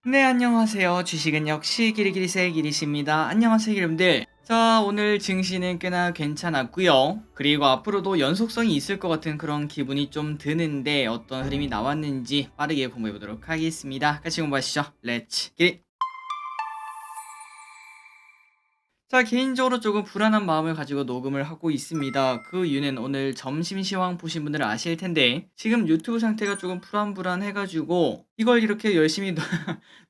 네, 안녕하세요. 주식은 역시 기리기리세 기리씨입니다. 안녕하세요, 여러분들. 자, 오늘 증시는 꽤나 괜찮았고요. 그리고 앞으로도 연속성이 있을 것 같은 그런 기분이 좀 드는데 어떤 흐름이 나왔는지 빠르게 공부해 보도록 하겠습니다. 같이 공부하시죠. 렛츠 기릿! 자, 개인적으로 조금 불안한 마음을 가지고 녹음을 하고 있습니다. 그 이유는 오늘 점심시황 보신 분들은 아실 텐데 지금 유튜브 상태가 조금 불안불안해가지고 이걸 이렇게 열심히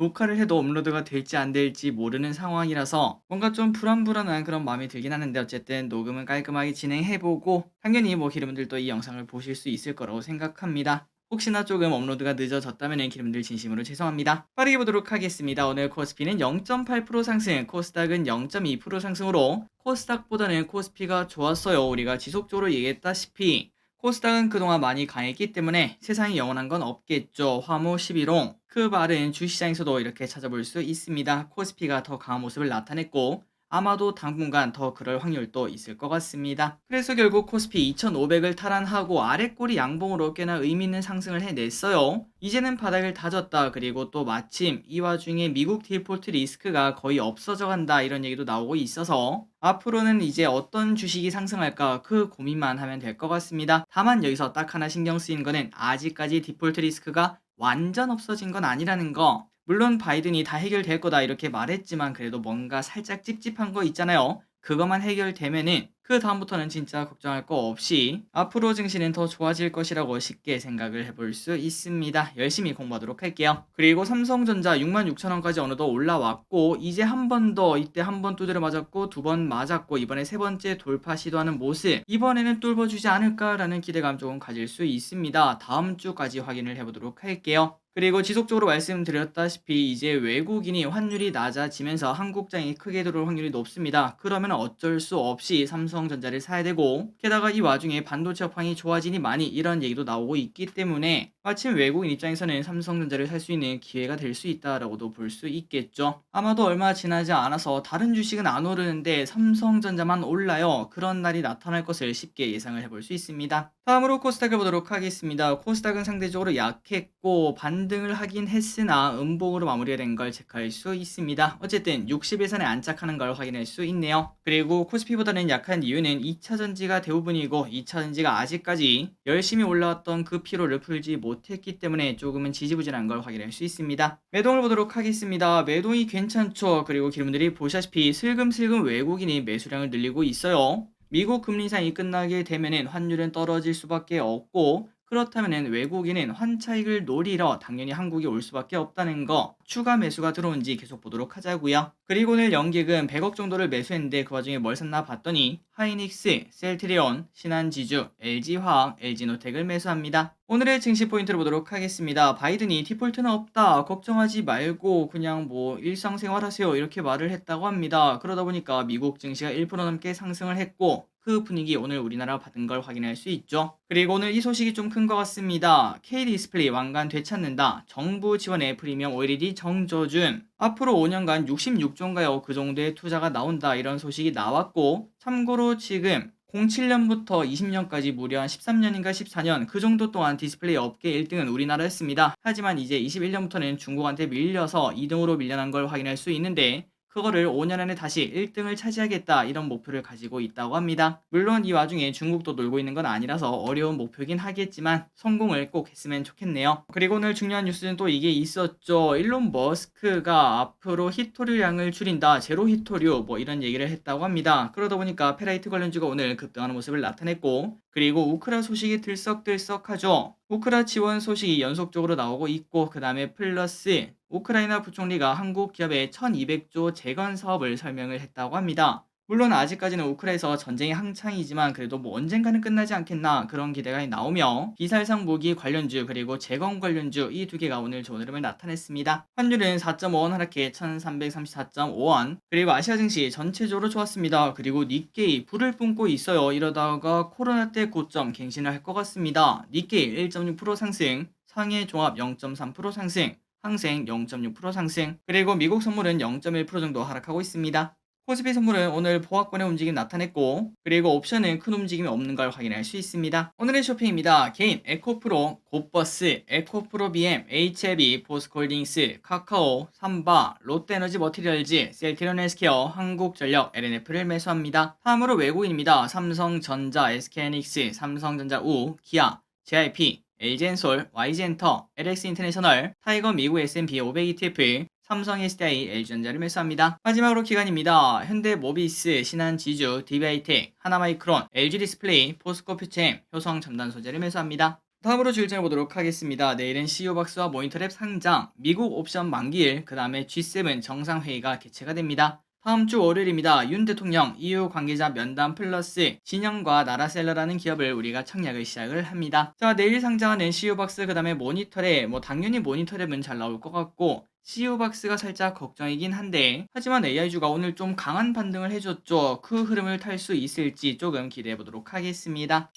녹화를 해도 업로드가 될지 안 될지 모르는 상황이라서 뭔가 좀 불안불안한 그런 마음이 들긴 하는데 어쨌든 녹음은 깔끔하게 진행해보고 당연히 뭐 기름들도 이 영상을 보실 수 있을 거라고 생각합니다. 혹시나 조금 업로드가 늦어졌다면 기름들 진심으로 죄송합니다. 빠르게 보도록 하겠습니다. 오늘 코스피는 0.8% 상승, 코스닥은 0.2% 상승으로 코스닥보다는 코스피가 좋았어요. 우리가 지속적으로 얘기했다시피 코스닥은 그동안 많이 강했기 때문에 세상에 영원한 건 없겠죠. 화무 11홍. 그 말은 주시장에서도 이렇게 찾아볼 수 있습니다. 코스피가 더 강한 모습을 나타냈고 아마도 당분간 더 그럴 확률도 있을 것 같습니다. 그래서 결국 코스피 2500을 탈환하고 아래꼬리 양봉으로 꽤나 의미있는 상승을 해냈어요. 이제는 바닥을 다졌다. 그리고 또 마침 이 와중에 미국 디폴트 리스크가 거의 없어져 간다 이런 얘기도 나오고 있어서 앞으로는 이제 어떤 주식이 상승할까 그 고민만 하면 될 것 같습니다. 다만 여기서 딱 하나 신경 쓰인 거는 아직까지 디폴트 리스크가 완전 없어진 건 아니라는 거. 물론 바이든이 다 해결될 거다 이렇게 말했지만 그래도 뭔가 살짝 찝찝한 거 있잖아요. 그것만 해결되면은 그 다음부터는 진짜 걱정할 거 없이 앞으로 증시는 더 좋아질 것이라고 쉽게 생각을 해볼 수 있습니다. 열심히 공부하도록 할게요. 그리고 삼성전자 66,000원까지 어느덧 올라왔고 이제 한 번 더 이때 한 번 두드려 맞았고 두 번 맞았고 이번에 세 번째 돌파 시도하는 모습 이번에는 뚫어주지 않을까라는 기대감 조금 가질 수 있습니다. 다음 주까지 확인을 해보도록 할게요. 그리고 지속적으로 말씀드렸다시피 이제 외국인이 환율이 낮아지면서 한국장이 크게 들어올 확률이 높습니다. 그러면 어쩔 수 없이 삼성전자를 사야 되고 게다가 이 와중에 반도체 업황이 좋아지니 많이 이런 얘기도 나오고 있기 때문에 마침 외국인 입장에서는 삼성전자를 살 수 있는 기회가 될 수 있다라고도 볼 수 있겠죠. 아마도 얼마 지나지 않아서 다른 주식은 안 오르는데 삼성전자만 올라요. 그런 날이 나타날 것을 쉽게 예상을 해볼 수 있습니다. 다음으로 코스닥을 보도록 하겠습니다. 코스닥은 상대적으로 약했고 반등을 하긴 했으나 음봉으로 마무리가 된 걸 체크할 수 있습니다. 어쨌든 60일선에 안착하는 걸 확인할 수 있네요. 그리고 코스피보다는 약한 이유는 2차전지가 대부분이고 2차전지가 아직까지 열심히 올라왔던 그 피로를 풀지 못했기 때문에 조금은 지지부진한 걸 확인할 수 있습니다. 매동을 보도록 하겠습니다. 매동이 괜찮죠. 그리고 기름들이 보시다시피 슬금슬금 외국인이 매수량을 늘리고 있어요. 미국 금리 인상이 끝나게 되면은 환율은 떨어질 수밖에 없고 그렇다면은 외국인은 환차익을 노리러 당연히 한국에 올 수밖에 없다는 거 추가 매수가 들어온지 계속 보도록 하자고요. 그리고 오늘 연기금 100억 정도를 매수했는데 그 와중에 뭘 샀나 봤더니 하이닉스, 셀트리온, 신한지주, LG화학, LG노텍을 매수합니다. 오늘의 증시 포인트를 보도록 하겠습니다. 바이든이 디폴트는 없다. 걱정하지 말고 그냥 뭐 일상생활 하세요. 이렇게 말을 했다고 합니다. 그러다 보니까 미국 증시가 1% 넘게 상승을 했고 그 분위기 오늘 우리나라 받은 걸 확인할 수 있죠. 그리고 오늘 이 소식이 좀 큰 것 같습니다. KD디스플레이 왕관 되찾는다. 정부 지원의 프리미엄 OLED 정저준. 앞으로 5년간 66조인가요? 그 정도의 투자가 나온다. 이런 소식이 나왔고 참고로 지금 07년부터 20년까지 무려 한 13년인가 14년 그 정도 동안 디스플레이 업계 1등은 우리나라였습니다. 하지만 이제 21년부터는 중국한테 밀려서 2등으로 밀려난 걸 확인할 수 있는데 그거를 5년 안에 다시 1등을 차지하겠다 이런 목표를 가지고 있다고 합니다. 물론 이 와중에 중국도 놀고 있는 건 아니라서 어려운 목표긴 하겠지만 성공을 꼭 했으면 좋겠네요. 그리고 오늘 중요한 뉴스는 또 이게 있었죠. 일론 머스크가 앞으로 히토류량을 줄인다. 제로 히토류 뭐 이런 얘기를 했다고 합니다. 그러다 보니까 페라이트 관련주가 오늘 급등하는 모습을 나타냈고 그리고 우크라 소식이 들썩들썩하죠. 우크라 지원 소식이 연속적으로 나오고 있고 그 다음에 플러스 우크라이나 부총리가 한국 기업의 1200조 재건 사업을 설명을 했다고 합니다. 물론 아직까지는 우크라에서 전쟁이 한창이지만 그래도 뭐 언젠가는 끝나지 않겠나 그런 기대가 나오며 비살상 무기 관련주 그리고 재건 관련주 이 두 개가 오늘 좋은 흐름을 나타냈습니다. 환율은 4.5원 하락해 1334.5원 그리고 아시아 증시 전체적으로 좋았습니다. 그리고 니케이 불을 뿜고 있어요. 이러다가 코로나 때 고점 갱신을 할 것 같습니다. 니케이 1.6% 상승 상해 종합 0.3% 상승 항생 0.6% 상승 그리고 미국 선물은 0.1% 정도 하락하고 있습니다. 코스피 선물은 오늘 보합권의 움직임 나타냈고, 그리고 옵션은 큰 움직임이 없는 걸 확인할 수 있습니다. 오늘의 쇼핑입니다. 개인 에코프로, 곱버스, 에코프로 BM, HLB, 포스코홀딩스, 카카오, 삼바, 롯데에너지 머티리얼즈, 셀트리온 헬스케어, 한국전력, LNF를 매수합니다. 다음으로 외국인입니다. 삼성전자, SK하이닉스, 삼성전자 우, 기아, JIP, LG엔솔, YG엔터, LX인터내셔널, 타이거 미국 S&P 500 ETF, 삼성 SDI, LG전자를 매수합니다. 마지막으로 기관입니다. 현대모비스, 신한지주, DB하이텍, 하나마이크론, LG디스플레이, 포스코퓨처엠, 효성첨단소재를 매수합니다. 다음으로 줄정해 보도록 하겠습니다. 내일은 CEO박스와 모니터랩 상장, 미국 옵션 만기일, 그 다음에 G7 정상회의가 개최가 됩니다. 다음 주 월요일입니다. 윤 대통령, EU 관계자 면담 플러스 진영과 나라셀러라는 기업을 우리가 청약을 시작을 합니다. 자, 내일 상장하는 CEO박스 그 다음에 모니터랩, 당연히 모니터랩은 잘 나올 것 같고 CEO박스가 살짝 걱정이긴 한데, 하지만 AI주가 오늘 좀 강한 반등을 해줬죠. 그 흐름을 탈 수 있을지 조금 기대해 보도록 하겠습니다.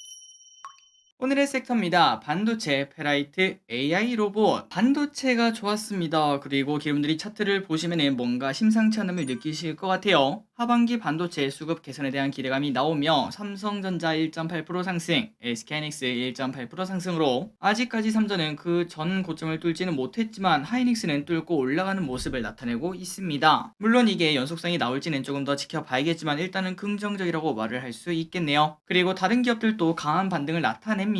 오늘의 섹터입니다. 반도체, 페라이트, AI 로봇. 반도체가 좋았습니다. 그리고 여러분들이 차트를 보시면 뭔가 심상치 않음을 느끼실 것 같아요. 하반기 반도체 수급 개선에 대한 기대감이 나오며 삼성전자 1.8% 상승, SK하이닉스 1.8% 상승으로 아직까지 삼전은 그 전 고점을 뚫지는 못했지만 하이닉스는 뚫고 올라가는 모습을 나타내고 있습니다. 물론 이게 연속성이 나올지는 조금 더 지켜봐야겠지만 일단은 긍정적이라고 말을 할 수 있겠네요. 그리고 다른 기업들도 강한 반등을 나타냅니다.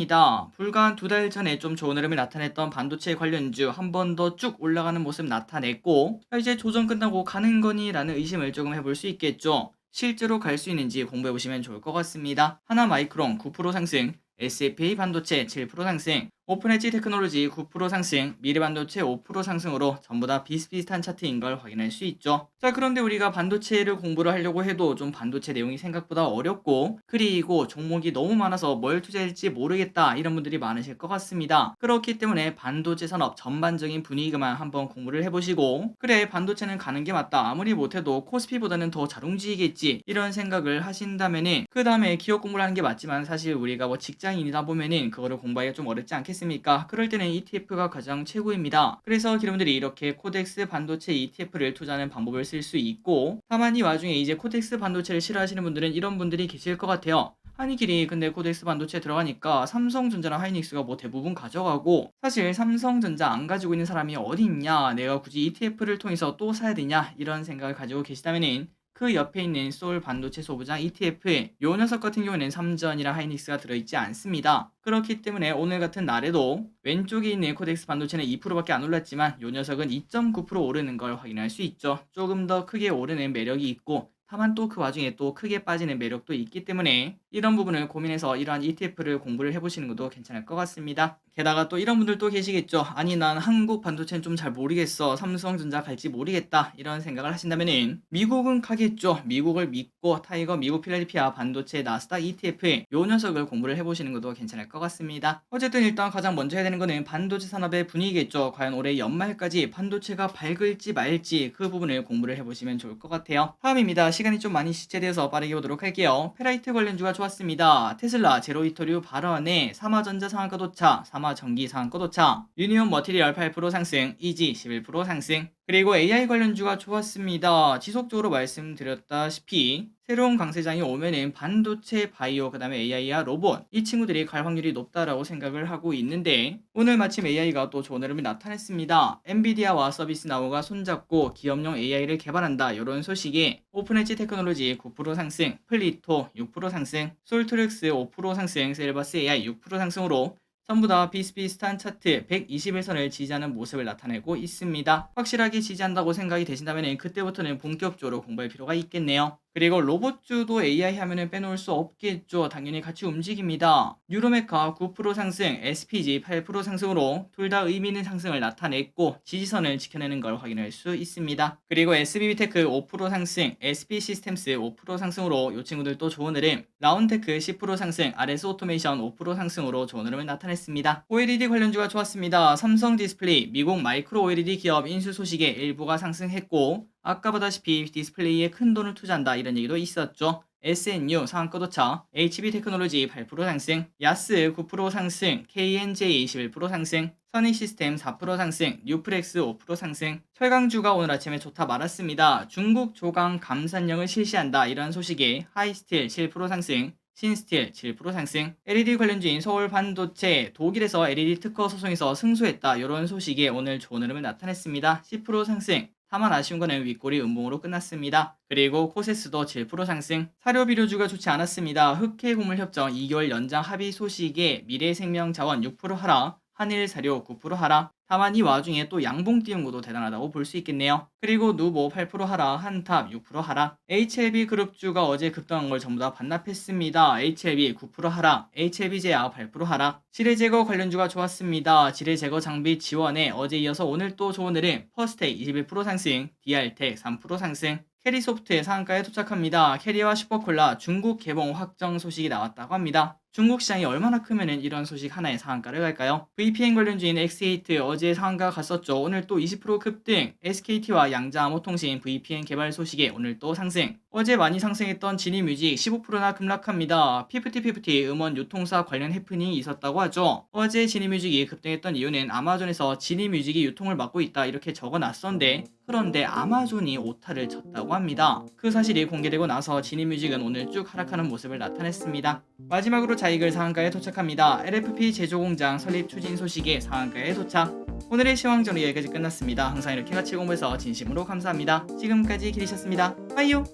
불과 한 2달 전에 좀 좋은 흐름을 나타냈던 반도체 관련주 한 번 더 쭉 올라가는 모습 나타냈고, 이제 조정 끝나고 가는 거니? 라는 의심을 조금 해볼 수 있겠죠. 실제로 갈 수 있는지 공부해보시면 좋을 것 같습니다. 하나마이크론 9% 상승, SFA 반도체 7% 상승, 오픈엣지 테크놀로지 9% 상승, 미래반도체 5% 상승으로 전부 다 비슷비슷한 차트인 걸 확인할 수 있죠. 자, 그런데 우리가 반도체를 공부를 하려고 해도 좀 반도체 내용이 생각보다 어렵고, 그리고 종목이 너무 많아서 뭘 투자할지 모르겠다 이런 분들이 많으실 것 같습니다. 그렇기 때문에 반도체 산업 전반적인 분위기만 한번 공부를 해보시고, 그래 반도체는 가는 게 맞다, 아무리 못해도 코스피보다는 더 잘 움직이겠지 이런 생각을 하신다면은, 그 다음에 기업 공부를 하는 게 맞지만 사실 우리가 뭐 직장인이다 보면은 그거를 공부하기가 좀 어렵지 않겠습니까? 그럴 때는 ETF가 가장 최고입니다. 그래서 여러분들이 이렇게 코덱스 반도체 ETF를 투자하는 방법을 쓸 수 있고, 다만 이 와중에 이제 코덱스 반도체를 싫어하시는 분들은 이런 분들이 계실 것 같아요. 아니 길이 근데 코덱스 반도체에 들어가니까 삼성전자랑 하이닉스가 뭐 대부분 가져가고, 사실 삼성전자 안 가지고 있는 사람이 어디 있냐, 내가 굳이 ETF를 통해서 또 사야 되냐 이런 생각을 가지고 계시다면은 그 옆에 있는 소울 반도체 소부장 ETF, 요 녀석 같은 경우에는 삼전이랑 하이닉스가 들어있지 않습니다. 그렇기 때문에 오늘 같은 날에도 왼쪽에 있는 코덱스 반도체는 2%밖에 안 올랐지만 요 녀석은 2.9% 오르는 걸 확인할 수 있죠. 조금 더 크게 오르는 매력이 있고, 다만 또 그 와중에 또 크게 빠지는 매력도 있기 때문에 이런 부분을 고민해서 이러한 ETF를 공부를 해보시는 것도 괜찮을 것 같습니다. 게다가 또 이런 분들도 계시겠죠. 아니 난 한국 반도체는 좀 잘 모르겠어, 삼성전자 갈지 모르겠다 이런 생각을 하신다면은 미국은 가겠죠. 미국을 믿고 타이거 미국 필라델피아 반도체 나스닥 ETF 요 녀석을 공부를 해보시는 것도 괜찮을 것 같습니다. 어쨌든 일단 가장 먼저 해야 되는 거는 반도체 산업의 분위기겠죠. 과연 올해 연말까지 반도체가 밝을지 말지 그 부분을 공부를 해보시면 좋을 것 같아요. 다음입니다. 시간이 좀 많이 지체되어서 빠르게 보도록 할게요. 페라이트 관련주가 좋았습니다. 테슬라 제로이터류 발언에 삼화전자 상한가 도착, 삼화전기 상한가 도착, 유니온 머티리얼 8% 상승, 이지 11% 상승. 그리고 AI 관련주가 좋았습니다. 지속적으로 말씀드렸다시피 새로운 강세장이 오면은 반도체, 바이오, 그 다음에 AI와 로봇 이 친구들이 갈 확률이 높다라고 생각을 하고 있는데, 오늘 마침 AI가 또 좋은 흐름이 나타냈습니다. 엔비디아와 서비스나우가 손잡고 기업용 AI를 개발한다 이런 소식에 오픈엣지 테크놀로지 9% 상승, 플리토 6% 상승, 솔트렉스 5% 상승, 셀버스 AI 6% 상승으로 전부 다 비슷비슷한 차트 120일선을 지지하는 모습을 나타내고 있습니다. 확실하게 지지한다고 생각이 되신다면 그때부터는 본격적으로 공부할 필요가 있겠네요. 그리고 로봇주도 AI 하면은 빼놓을 수 없겠죠. 당연히 같이 움직입니다. 유로메카 9% 상승, SPG 8% 상승으로 둘 다 의미 있는 상승을 나타냈고 지지선을 지켜내는 걸 확인할 수 있습니다. 그리고 SBB테크 5% 상승, SP시스템스 5% 상승으로 이 친구들도 좋은 흐름, 라운테크 10% 상승, RS 오토메이션 5% 상승으로 좋은 흐름을 나타냈습니다. OLED 관련주가 좋았습니다. 삼성 디스플레이, 미국 마이크로 OLED 기업 인수 소식에 일부가 상승했고, 아까 보다시피 디스플레이에 큰 돈을 투자한다 이런 얘기도 있었죠. SNU 상한가 도착, HB 테크놀로지 8% 상승, 야스 9% 상승, KNJ 21% 상승, 선익시스템 4% 상승, 뉴프렉스 5% 상승. 철강주가 오늘 아침에 좋다 말았습니다. 중국 조강 감산령을 실시한다 이런 소식에 하이스틸 7% 상승, 신스틸 7% 상승. LED 관련주인 서울반도체 독일에서 LED 특허 소송에서 승소했다 이런 소식에 오늘 좋은 흐름을 나타냈습니다. 10% 상승. 다만 아쉬운 거는 윗골이 음봉으로 끝났습니다. 그리고 코세스도 7% 상승. 사료비료주가 좋지 않았습니다. 흑해곡물협정 2개월 연장 합의 소식에 미래생명자원 6% 하락, 한일사료 9% 하락. 다만 이 와중에 또 양봉 띄운 것도 대단하다고 볼 수 있겠네요. 그리고 누보 8% 하락, 한탑 6% 하락. HLB 그룹주가 어제 급등한 걸 전부 다 반납했습니다. HLB 9% 하락, HLB제약 8% 하락. 지뢰제거 관련주가 좋았습니다. 지뢰제거 장비 지원에 어제 이어서 오늘 또 좋은 흐름. 퍼스텍 21% 상승, DR텍 3% 상승. 캐리소프트의 상한가에 도착합니다. 캐리와 슈퍼콜라 중국 개봉 확정 소식이 나왔다고 합니다. 중국 시장이 얼마나 크면은 이런 소식 하나에 상한가를 갈까요? VPN 관련주인 엑스에이트 어제 상한가 갔었죠. 오늘 또 20% 급등. SKT와 양자암호통신 VPN 개발 소식에 오늘 또 상승. 어제 많이 상승했던 지니뮤직 15%나 급락합니다. 피프티피프티 음원 유통사 관련 해프닝이 있었다고 하죠. 어제 지니뮤직이 급등했던 이유는 아마존에서 지니뮤직이 유통을 맡고 있다 이렇게 적어놨었는데 그런데 아마존이 오타를 쳤다고 합니다. 그 사실이 공개되고 나서 지니뮤직은 오늘 쭉 하락하는 모습을 나타냈습니다. 마지막으로 자이글 상한가에 도착합니다. LFP 제조공장 설립 추진 소식에 상한가에 도착. 오늘의 시황전이 여기까지 끝났습니다. 항상 이렇게 같이 공부해서 진심으로 감사합니다. 지금까지 기리셨습니다. 빠이요.